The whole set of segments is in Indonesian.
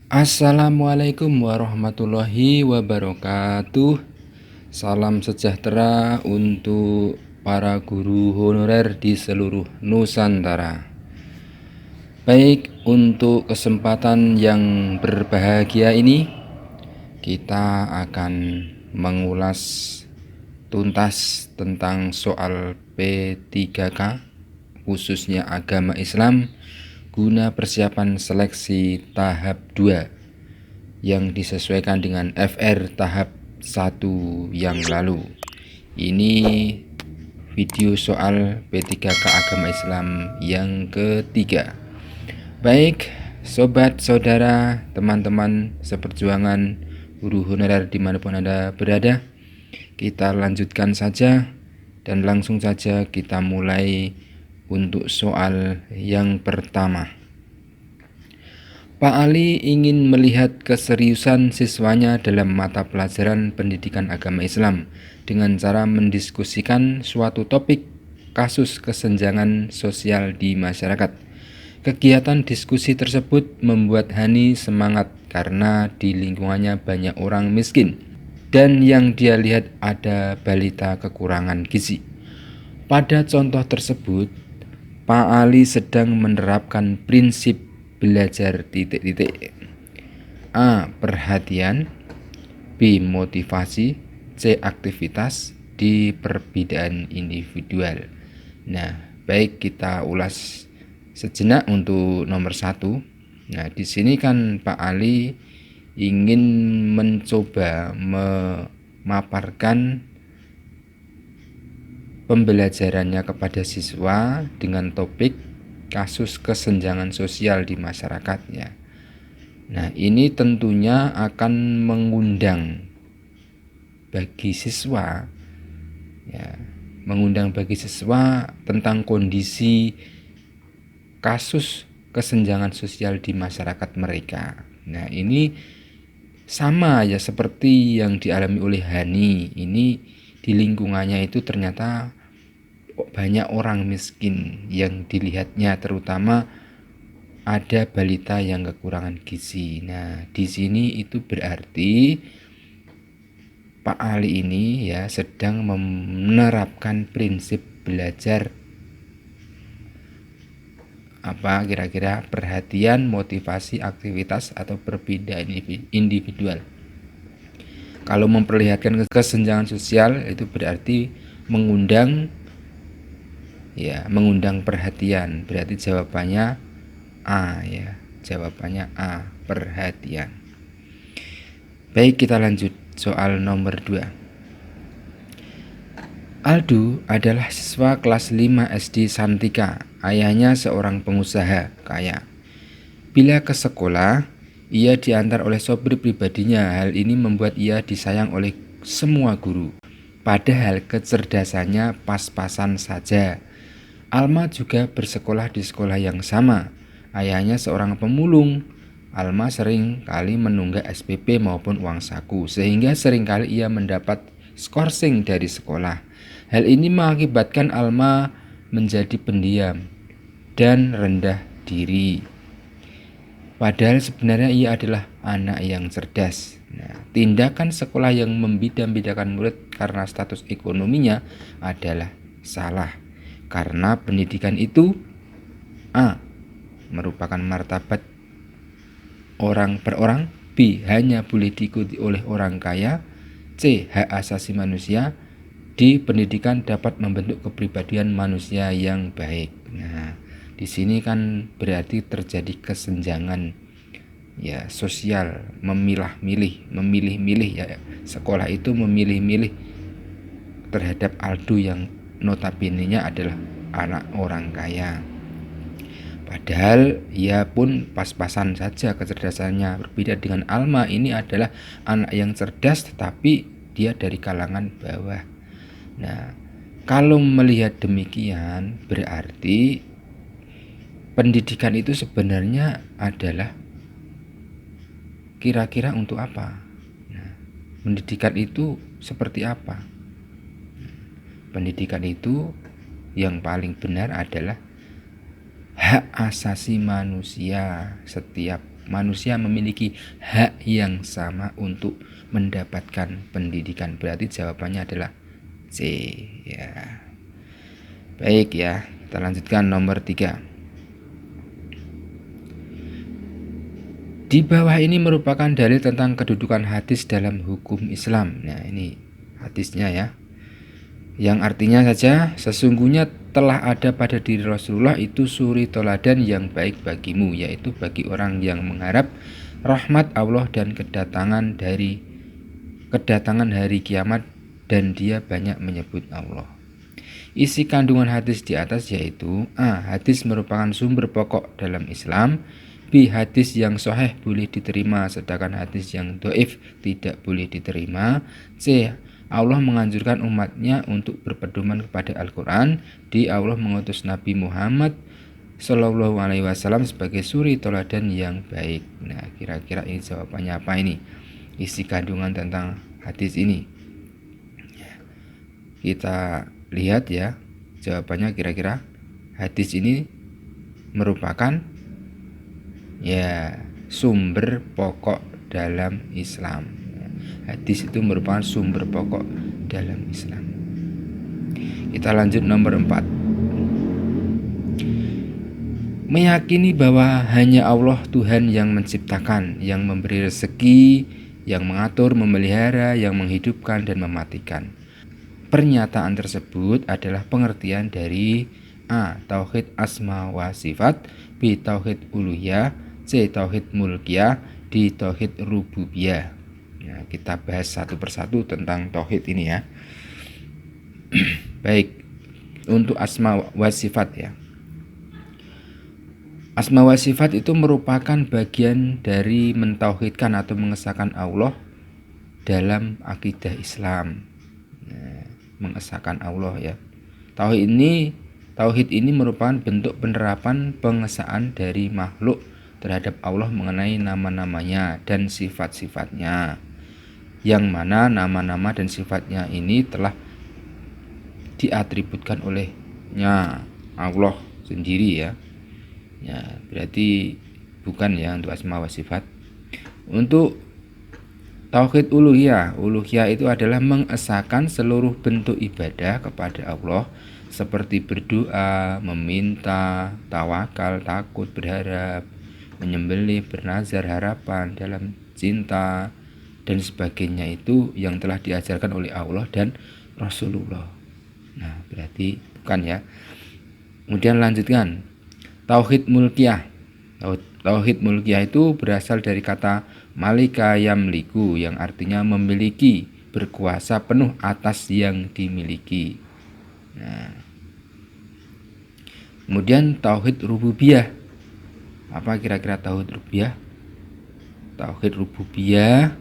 Assalamualaikum warahmatullahi wabarakatuh. Salam sejahtera untuk para guru honorer di seluruh Nusantara. Baik, untuk kesempatan yang berbahagia ini kita akan mengulas tuntas tentang soal P3K, khususnya agama Islam, guna persiapan seleksi tahap 2 yang disesuaikan dengan FR tahap 1 yang lalu. Ini video soal P3K agama Islam yang ketiga. Baik, sobat, saudara, teman-teman seperjuangan guru honorer dimanapun Anda berada, kita lanjutkan saja dan langsung saja kita mulai untuk soal yang pertama. Pak Ali ingin melihat keseriusan siswanya dalam mata pelajaran pendidikan agama Islam dengan cara mendiskusikan suatu topik kasus kesenjangan sosial di masyarakat. Kegiatan diskusi tersebut membuat Hani semangat karena di lingkungannya banyak orang miskin dan yang dia lihat ada balita kekurangan gizi. Pada contoh tersebut, Pak Ali sedang menerapkan prinsip belajar titik-titik. A. Perhatian, B. Motivasi, C. Aktivitas, D. Perbedaan individual. Nah, baik, kita ulas sejenak untuk nomor 1. Nah, di sini kan Pak Ali ingin mencoba memaparkan pembelajarannya kepada siswa dengan topik kasus kesenjangan sosial di masyarakatnya. Nah, ini tentunya akan mengundang bagi siswa tentang kondisi kasus kesenjangan sosial di masyarakat mereka. Nah, ini sama ya seperti yang dialami oleh Hani. Ini di lingkungannya itu ternyata banyak orang miskin yang dilihatnya, terutama ada balita yang kekurangan gizi. Nah, di sini itu berarti Pak Ali ini ya sedang menerapkan prinsip belajar apa kira-kira perhatian, motivasi, aktivitas atau perbedaan individual. Kalau memperlihatkan kesenjangan sosial itu berarti mengundang perhatian, berarti jawabannya A ya. Jawabannya A, perhatian. Baik, kita lanjut soal nomor 2. Aldo adalah siswa kelas 5 SD Santika. Ayahnya seorang pengusaha kaya. Bila ke sekolah, ia diantar oleh sopir pribadinya. Hal ini membuat ia disayang oleh semua guru. Padahal kecerdasannya pas-pasan saja. Alma juga bersekolah di sekolah yang sama. Ayahnya seorang pemulung. Alma sering kali menunggak SPP maupun uang saku, sehingga seringkali ia mendapat skorsing dari sekolah. Hal ini mengakibatkan Alma menjadi pendiam dan rendah diri. Padahal sebenarnya ia adalah anak yang cerdas. Nah, tindakan sekolah yang membeda-bedakan murid karena status ekonominya adalah salah. Karena pendidikan itu A. merupakan martabat orang per orang, B. hanya boleh diikuti oleh orang kaya, C. hak asasi manusia, D. pendidikan dapat membentuk kepribadian manusia yang baik. Nah, di sini kan berarti terjadi kesenjangan ya sosial, memilih-milih ya. Sekolah itu memilih-milih terhadap Aldo yang notabene-nya adalah anak orang kaya. Padahal ia pun pas-pasan saja kecerdasannya. Berbeda dengan Alma, ini adalah anak yang cerdas tetapi dia dari kalangan bawah. Nah, kalau melihat demikian berarti pendidikan itu sebenarnya adalah kira-kira untuk apa? Nah, pendidikan itu seperti apa? Pendidikan itu yang paling benar adalah hak asasi manusia setiap manusia memiliki hak yang sama untuk mendapatkan pendidikan. Berarti jawabannya adalah C ya. Baik ya, kita lanjutkan nomor 3. Di bawah ini merupakan dalil tentang kedudukan hadis dalam hukum Islam. Nah, ini hadisnya ya. Yang artinya saja, sesungguhnya telah ada pada diri Rasulullah itu suri toladan yang baik bagimu, yaitu bagi orang yang mengharap rahmat Allah dan kedatangan hari kiamat, dan dia banyak menyebut Allah. Isi kandungan hadis di atas yaitu A. Hadis merupakan sumber pokok dalam Islam. B. Hadis yang sahih boleh diterima, sedangkan hadis yang dhaif tidak boleh diterima. C. Allah menganjurkan umatnya untuk berpedoman kepada Al-Quran. D. Allah mengutus Nabi Muhammad Sallallahu Alaihi Wasallam sebagai suri toladan yang baik. Nah, kira-kira ini jawabannya apa ini? Isi kandungan tentang hadis ini. Kita lihat ya, jawabannya kira-kira hadis ini merupakan ya sumber pokok dalam Islam. Hadis itu merupakan sumber pokok dalam Islam. Kita lanjut nomor 4. Meyakini bahwa hanya Allah Tuhan yang menciptakan, yang memberi rezeki, yang mengatur, memelihara, yang menghidupkan dan mematikan. Pernyataan tersebut adalah pengertian dari A. Tauhid asma wa sifat, B. Tauhid uluhiyah, C. Tauhid mulkiyah, D. Tauhid rububiyah. Ya, kita bahas satu persatu tentang tauhid ini ya. Baik, untuk asma wa sifat ya. Asma wa sifat itu merupakan bagian dari mentauhidkan atau mengesahkan Allah dalam akidah Islam. Nah, mengesahkan Allah ya. Tauhid ini merupakan bentuk penerapan pengesahan dari makhluk terhadap Allah mengenai nama-namanya dan sifat-sifatnya, yang mana nama-nama dan sifatnya ini telah diatributkan olehnya Allah sendiri ya. Ya, berarti bukan ya untuk asma wa sifat. Untuk tauhid uluhiyah itu adalah mengesahkan seluruh bentuk ibadah kepada Allah, seperti berdoa, meminta, tawakal, takut, berharap, menyembelih, bernazar, harapan, dalam cinta dan sebagainya, itu yang telah diajarkan oleh Allah dan Rasulullah. Nah, berarti bukan ya. Kemudian lanjutkan. Tauhid mulkiyah. Tauhid mulkiyah itu berasal dari kata malika yamliku, yang artinya memiliki, berkuasa penuh atas yang dimiliki. Nah, kemudian tauhid rububiyah. Apa kira-kira tauhid rububiyah? Tauhid rububiyah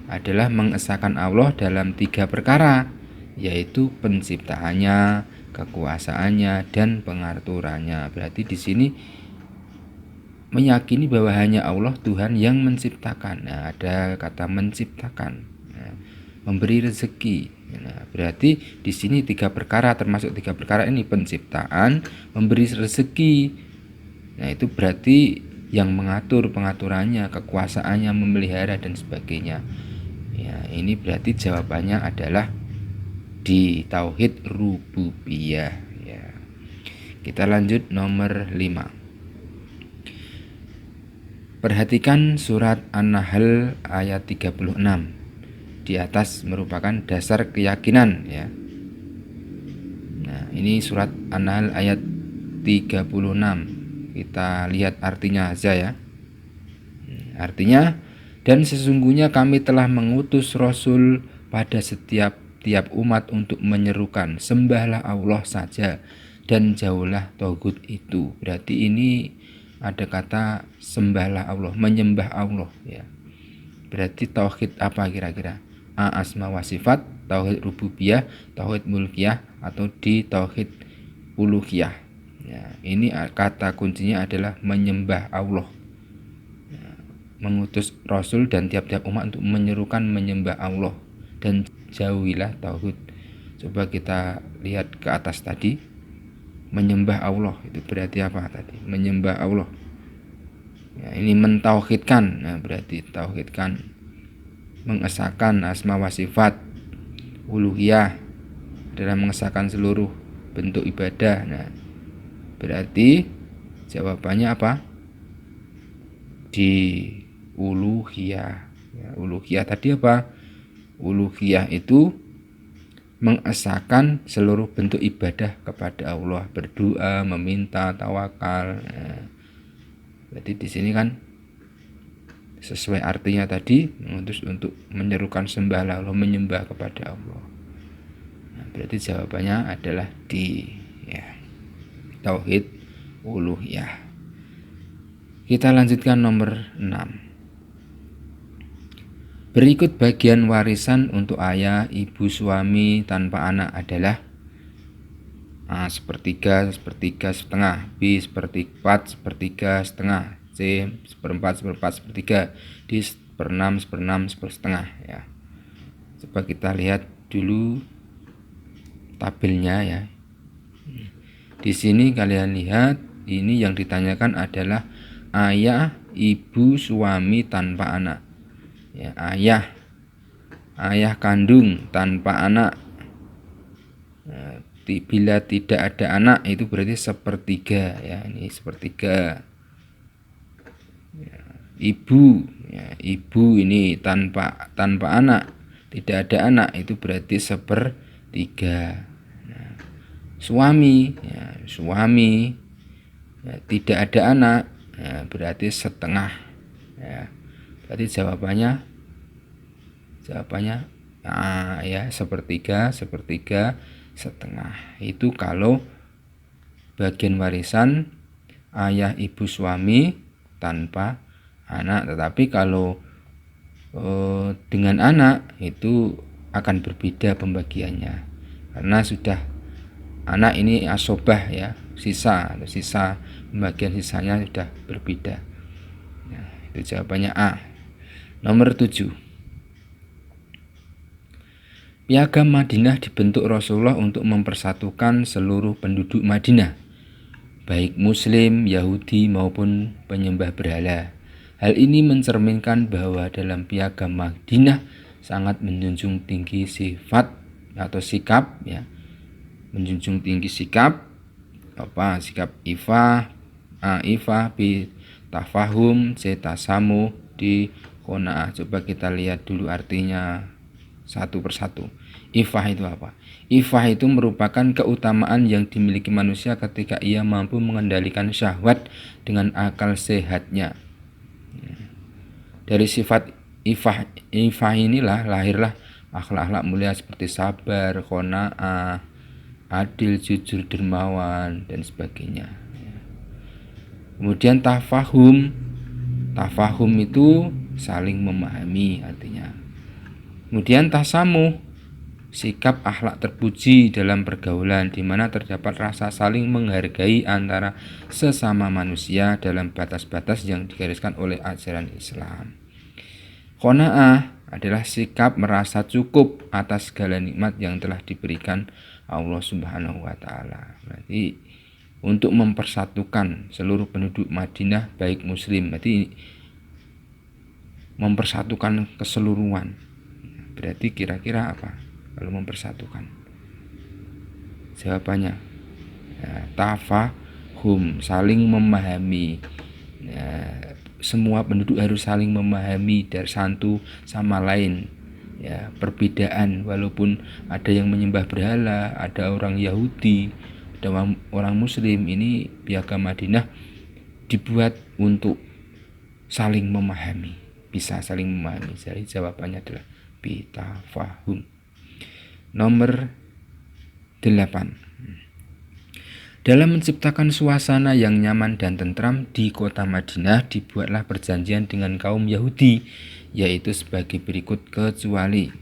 adalah mengesahkan Allah dalam 3 perkara, yaitu penciptaannya, kekuasaannya, dan pengaturannya. Berarti di sini meyakini bahwa hanya Allah Tuhan yang menciptakan. Nah, ada kata menciptakan, nah, memberi rezeki. Nah, berarti di sini 3 perkara, termasuk 3 perkara ini penciptaan, memberi rezeki. Nah, itu berarti yang mengatur pengaturannya, kekuasaannya, memelihara dan sebagainya. Ya, ini berarti jawabannya adalah di tauhid rububiyah ya. Kita lanjut nomor 5. Perhatikan surat An-Nahl ayat 36. Di atas merupakan dasar keyakinan ya. Nah, ini surat An-Nahl ayat 36. Kita lihat artinya aja ya. Artinya, dan sesungguhnya kami telah mengutus Rasul pada setiap umat untuk menyerukan, sembahlah Allah saja dan jauhlah tauhid itu. Berarti ini ada kata sembahlah Allah, menyembah Allah ya. Berarti tauhid apa kira-kira? A. Asma wa sifat, tauhid rububiyah, tauhid mulkiyah, atau di tauhid uluhiyah ya. Ini kata kuncinya adalah menyembah Allah ya. Mengutus Rasul dan tiap-tiap umat untuk menyerukan menyembah Allah dan jauhilah tauhid. Coba kita lihat ke atas tadi. Menyembah Allah itu berarti apa tadi? Menyembah Allah. Ya, ini mentauhidkan. Nah, berarti tauhidkan, mengesahkan asma wa sifat. Uluhiyah adalah mengesahkan seluruh bentuk ibadah. Nah, berarti jawabannya apa? Di uluhiyah. Ya, uluhiyah tadi apa? Uluhiyah itu mengesahkan seluruh bentuk ibadah kepada Allah, berdoa, meminta, tawakal. Nah, berarti di sini kan sesuai artinya tadi, mengutus untuk menyerukan sembah lalu menyembah kepada Allah. Nah, berarti jawabannya adalah di ya, tauhid uluhiyah. Kita lanjutkan nomor 6. Berikut bagian warisan untuk ayah, ibu, suami tanpa anak adalah A. Sepertiga, sepertiga setengah. B. Seperempat, sepertiga setengah. C. Seperempat, seperempat, sepertiga. D. Seperenam, seperenam, sepersetengah. Ya. Coba kita lihat dulu tabelnya ya. Di sini kalian lihat, ini yang ditanyakan adalah ayah, ibu, suami tanpa anak. Ya, ayah kandung tanpa anak. Nah, bila tidak ada anak itu berarti sepertiga ya, ini sepertiga. Ya, ibu ini tanpa anak, tidak ada anak itu berarti sepertiga. Nah, suami ya, tidak ada anak ya, berarti setengah ya. Berarti jawabannya ya sepertiga setengah. Itu kalau bagian warisan ayah, ibu, suami tanpa anak. Tetapi kalau dengan anak itu akan berbeda pembagiannya, karena sudah anak ini asobah ya, sisa pembagian sisanya sudah berbeda. Nah, itu jawabannya A. Nomor 7. Piagam Madinah dibentuk Rasulullah untuk mempersatukan seluruh penduduk Madinah, baik Muslim, Yahudi maupun penyembah berhala. Hal ini mencerminkan bahwa dalam Piagam Madinah sangat menjunjung tinggi sifat atau sikap ya, menjunjung tinggi sikap ifah, ifah, B tafahum, C tasamu, D qanaah. Coba kita lihat dulu artinya satu persatu. Ifah itu apa? Ifah itu merupakan keutamaan yang dimiliki manusia ketika ia mampu mengendalikan syahwat dengan akal sehatnya. Dari sifat ifah inilah lahirlah akhlak-akhlak mulia seperti sabar, qanaah, adil, jujur, dermawan dan sebagainya. Kemudian tafahum itu saling memahami artinya. Kemudian tasamuh, sikap akhlak terpuji dalam pergaulan, di mana terdapat rasa saling menghargai antara sesama manusia dalam batas-batas yang digariskan oleh ajaran Islam. Qanaah adalah sikap merasa cukup atas segala nikmat yang telah diberikan Allah Subhanahu wa taala. Berarti untuk mempersatukan seluruh penduduk Madinah baik muslim, berarti mempersatukan keseluruhan. Berarti kira-kira apa kalau mempersatukan? Jawabannya ya, tafahum, saling memahami ya, semua penduduk harus saling memahami dari satu sama lain ya, perbedaan walaupun ada yang menyembah berhala, ada orang Yahudi, ada orang Muslim. Ini Piagam Madinah dibuat untuk saling memahami, bisa saling memahami. Jadi jawabannya adalah bitafahum. Nomor 8. Dalam menciptakan suasana yang nyaman dan tentram di kota Madinah, dibuatlah perjanjian dengan kaum Yahudi, yaitu sebagai berikut kecuali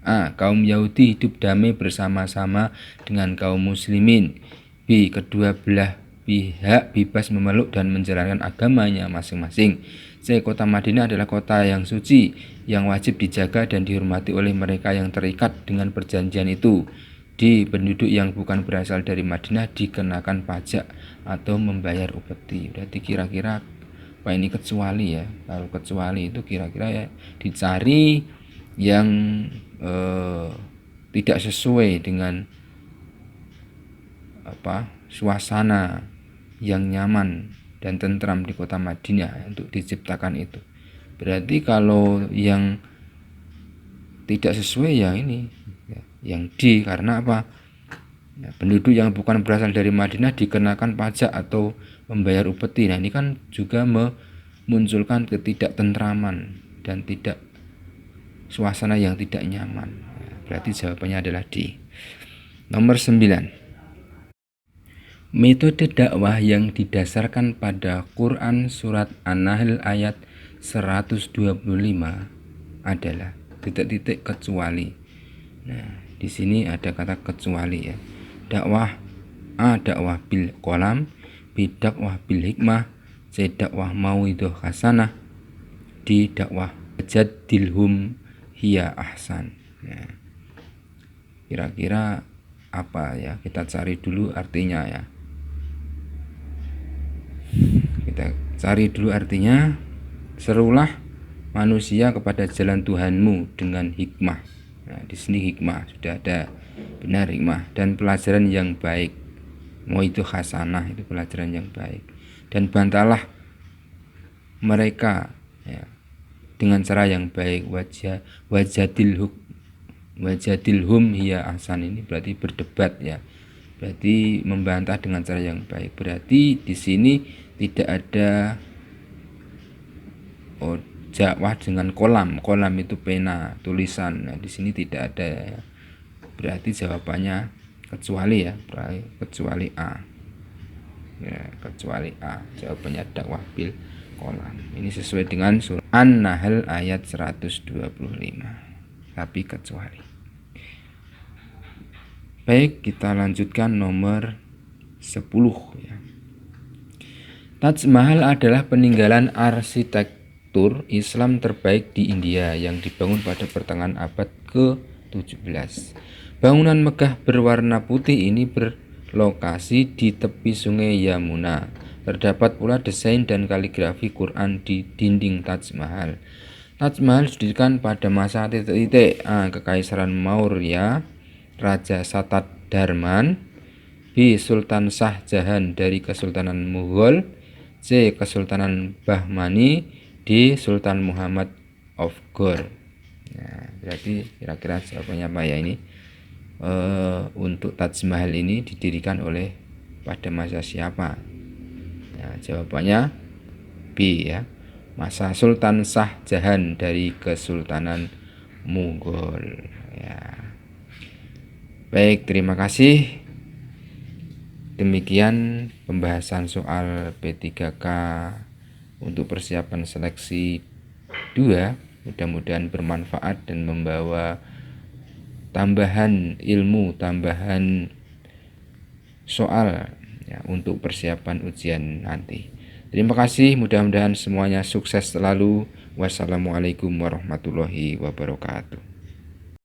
A. Kaum Yahudi hidup damai bersama-sama dengan kaum muslimin. B. Kedua belah pihak bebas memeluk dan menjalankan agamanya masing-masing. C. Kota Madinah adalah kota yang suci, yang wajib dijaga dan dihormati oleh mereka yang terikat dengan perjanjian itu. D. Penduduk yang bukan berasal dari Madinah dikenakan pajak atau membayar upeti. Berarti kira-kira apa ini kecuali ya. Kalau kecuali itu kira-kira ya dicari yang tidak sesuai dengan suasana yang nyaman dan tentram di kota Madinah untuk diciptakan itu. Berarti kalau yang tidak sesuai ya ini yang D, karena apa? Ya, penduduk yang bukan berasal dari Madinah dikenakan pajak atau membayar upeti. Nah, ini kan juga memunculkan ketidaktentraman dan suasana yang tidak nyaman. Ya, berarti jawabannya adalah D. Nomor 9. Metode dakwah yang didasarkan pada Quran surat An-Nahl ayat 125 adalah titik-titik kecuali. Nah, di sini ada kata kecuali ya. Dakwah A. Dakwah bil qalam, B. Dakwah bil hikmah, C. Dakwah mauidhah hasanah, D. Dakwah jadilhum hiya ahsan. Nah, kira-kira apa ya? Kita cari dulu artinya ya. Kita cari dulu artinya. Serulah manusia kepada jalan Tuhanmu dengan hikmah. Nah, di sini hikmah sudah ada, benar hikmah, dan pelajaran yang baik. Mau itu hasanah, itu pelajaran yang baik. Dan bantalah mereka ya, dengan cara yang baik. Wajadilhum hiya ahsan, ini berarti berdebat ya. Berarti membantah dengan cara yang baik. Berarti di sini tidak ada dakwah dengan kolam. Kolam itu pena, tulisan. Nah, di sini tidak ada ya. Berarti jawabannya kecuali ya, kecuali A. Ya, kecuali A. Jawabannya dakwah bil kolam. Ini sesuai dengan surah An-Nahl ayat 125. Tapi kecuali. Baik, kita lanjutkan nomor 10 ya. Taj Mahal adalah peninggalan arsitektur Islam terbaik di India yang dibangun pada pertengahan abad ke-17. Bangunan megah berwarna putih ini berlokasi di tepi sungai Yamuna. Terdapat pula desain dan kaligrafi Quran di dinding Taj Mahal. Taj Mahal didirikan pada masa titik-titik A. Kekaisaran Maurya, Raja Satadharman, B. Sultan Shah Jahan dari Kesultanan Mughal, C. Kesultanan Bahmani, D. Sultan Muhammad of Ghor. Nah, berarti kira-kira jawabannya apa ya ini? Untuk Taj Mahal ini didirikan oleh pada masa siapa? Nah, jawabannya B ya. Masa Sultan Shah Jahan dari Kesultanan Mughal ya. Baik, terima kasih. Demikian pembahasan soal P3K untuk persiapan seleksi 2. Mudah-mudahan bermanfaat dan membawa tambahan ilmu, tambahan soal ya, untuk persiapan ujian nanti. Terima kasih, mudah-mudahan semuanya sukses selalu. Wassalamualaikum warahmatullahi wabarakatuh.